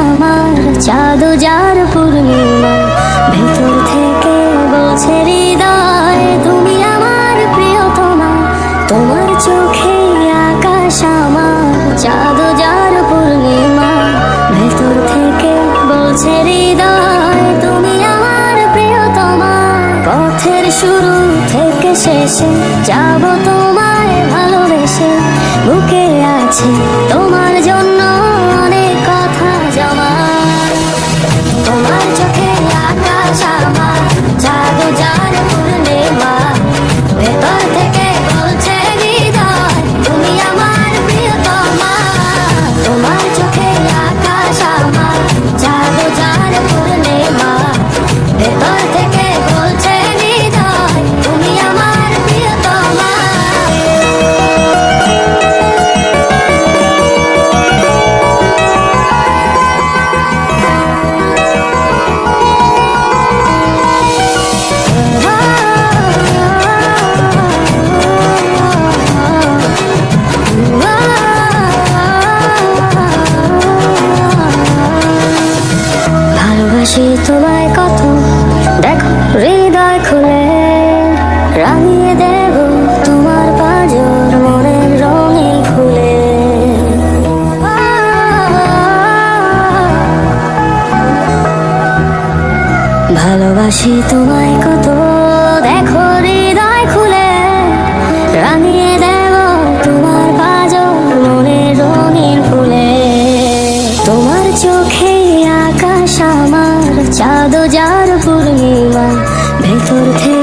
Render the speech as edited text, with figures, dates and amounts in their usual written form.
আমার চাঁদ যার পূর্ণিমা, ভেতর থেকে বলছে হৃদয় তুমি আমার প্রিয়তমা। তোমার চোখে আকাশ আমার চাঁদ যার পূর্ণিমা, ভেতর থেকে বলছে হৃদয় তুমি আমার প্রিয়তমা। পথের শুরু থেকে শেষে যাব তোমায় ভালোবেসে, বুকে আছে তোমার জন্য অনেক কথা জমা। তোমার চোখে আকাশ আমার চাঁদ যার পূর্ণিমা, ভেতর থেকে বলছে হৃদয় তুমি আমার প্রিয়তমা। তোমার চোখে আকাশ আমার চাঁদ যার পূর্ণিমা, ভেতর থেকে বলছে হৃদয় তুমি আমার প্রিয়তমা। ভালোবাসি তোমায় কত, দেখো হৃদয় খুলে রাঙিয়ে দেব তোমার পাঁজর মনের রঙিন ফুলে। ভালোবাসি তোমায় কত, দেখো হৃদয় খুলে রাঙিয়ে দেব তোমার পাঁজর মনের রঙিন ফুলে। তোমার চোখে আকাশ আমার চাঁদ যার পূর্ণিমা, ভেতর থেকে